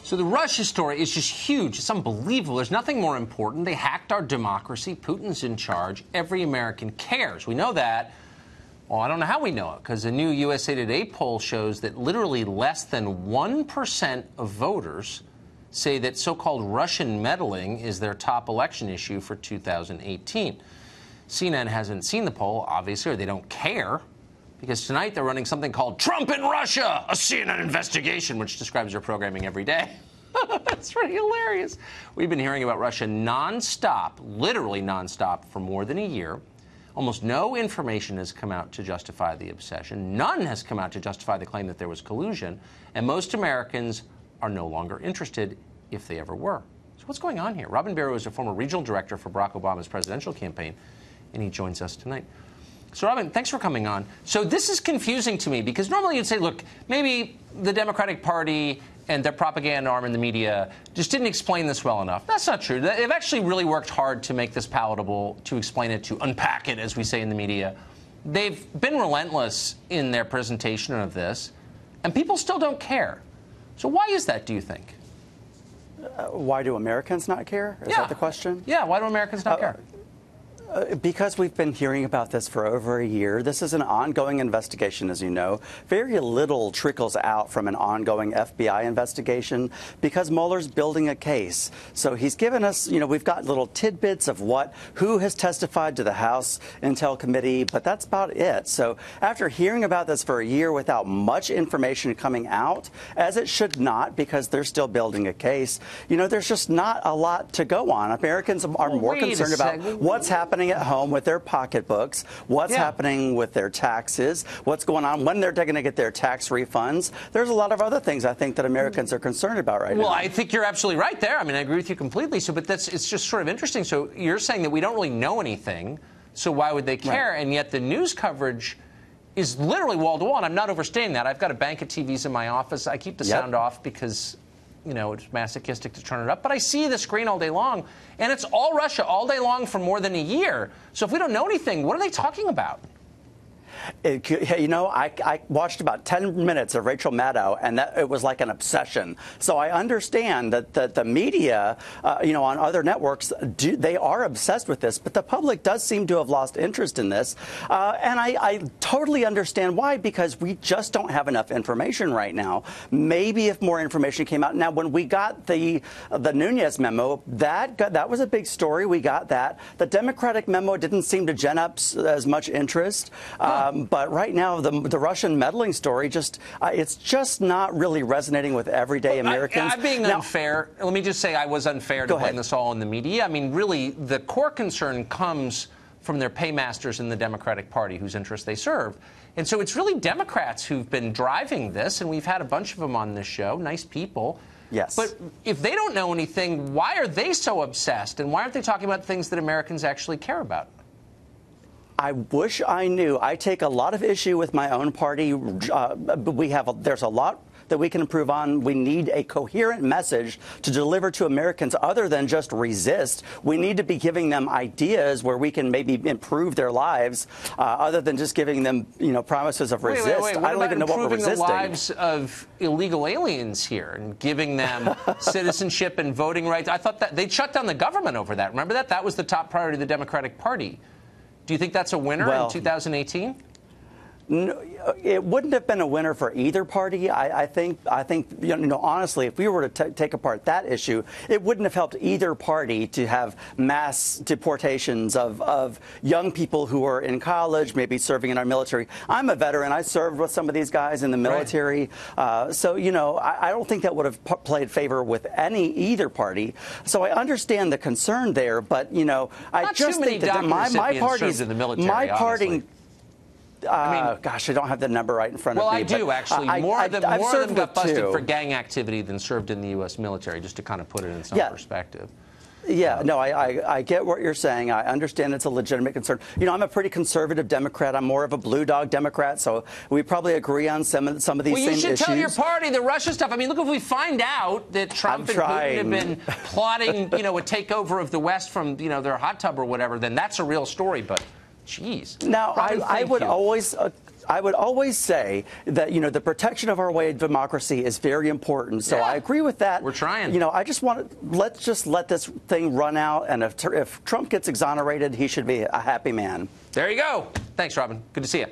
So the Russia story is just huge. It's unbelievable. There's nothing more important. They hacked our democracy. Putin's in charge. Every American cares. We know that. Well, I don't know how we know it, because a new USA Today poll shows that literally less than 1% of voters say that so-called Russian meddling is their top election issue for 2018. CNN hasn't seen the poll, obviously, or they don't care, because tonight they're running something called Trump in Russia, a CNN investigation, which describes their programming every day. That's pretty hilarious. We've been hearing about Russia nonstop, literally nonstop, for more than a year. Almost no information has come out to justify the obsession. None has come out to justify the claim that there was collusion. And most Americans are no longer interested, if they ever were. So what's going on here? Robin Barrow is a former regional director for Barack Obama's presidential campaign, and he joins us tonight. So, Robin, thanks for coming on. So this is confusing to me, because normally you'd say, look, maybe the Democratic Party and their propaganda arm in the media just didn't explain this well enough. That's not true. They've actually really worked hard to make this palatable, to explain it, to unpack it, as we say in the media. They've been relentless in their presentation of this, and people still don't care. So why is that, do you think? Why do Americans not care? Is that the question? Yeah, why do Americans not care? Because we've been hearing about this for over a year. This is an ongoing investigation, as you know. Very little trickles out from an ongoing FBI investigation because Mueller's building a case. So he's given us, we've got little tidbits of who has testified to the House Intel Committee, but that's about it. So after hearing about this for a year without much information coming out, as it should not, because they're still building a case, there's just not a lot to go on. Americans are more concerned about what's happening at home with their pocketbooks, what's happening with their taxes, what's going on, when they're going to get their tax refunds. There's a lot of other things I think that Americans are concerned about right now. Well, I think you're absolutely right there. I mean, I agree with you completely. So, but it's just sort of interesting. So you're saying that we don't really know anything, so why would they care? Right. And yet the news coverage is literally wall to wall. And I'm not overstating that. I've got a bank of TVs in my office. I keep the sound off because it's masochistic to turn it up. But I see the screen all day long, and it's all Russia all day long for more than a year. So if we don't know anything, what are they talking about? I watched about 10 minutes of Rachel Maddow, and it was like an obsession. So I understand that the media, on other networks, they are obsessed with this, but the public does seem to have lost interest in this. And I totally understand why, because we just don't have enough information right now. Maybe if more information came out. Now, when we got the Nunes memo, that was a big story. We got that. The Democratic memo didn't seem to gen up as much interest. But right now, the Russian meddling story it's just not really resonating with everyday Americans. I'm being unfair. Let me just say I was unfair to blame this all in the media. I mean, really, the core concern comes from their paymasters in the Democratic Party, whose interests they serve. And so it's really Democrats who've been driving this, and we've had a bunch of them on this show, nice people. Yes. But if they don't know anything, why are they so obsessed? And why aren't they talking about things that Americans actually care about? I wish I knew. I take a lot of issue with my own party. There's a lot that we can improve on. We need a coherent message to deliver to Americans other than just resist. We need to be giving them ideas where we can maybe improve their lives other than just giving them, promises of resist. Wait. I don't even know what we're resisting. The lives of illegal aliens here and giving them citizenship and voting rights. I thought that they'd shut down the government over that. Remember that? That was the top priority of the Democratic Party. Do you think that's a winner in 2018? No, it wouldn't have been a winner for either party. I think, honestly, if we were to take apart that issue, it wouldn't have helped either party to have mass deportations of young people who are in college, maybe serving in our military. I'm a veteran. I served with some of these guys in the military. Right. I don't think that would have played favor with either party. So I understand the concern there, but, I just think that my party's, in the military, honestly. Gosh, I don't have the number right in front of me. Well, I do, actually. More of them got busted for gang activity than served in the U.S. military, just to kind of put it in some perspective. Yeah, no, I get what you're saying. I understand it's a legitimate concern. I'm a pretty conservative Democrat. I'm more of a blue dog Democrat, so we probably agree on some of these same issues. Well, you should tell your party the Russia stuff. I mean, look, if we find out that Trump and Putin have been plotting, a takeover of the West from, their hot tub or whatever, then that's a real story, but... Jeez. Now, I would always I would always say that, the protection of our way of democracy is very important. So Yeah. I agree with that. We're trying. I just let's just let this thing run out. And if Trump gets exonerated, he should be a happy man. There you go. Thanks, Robin. Good to see you.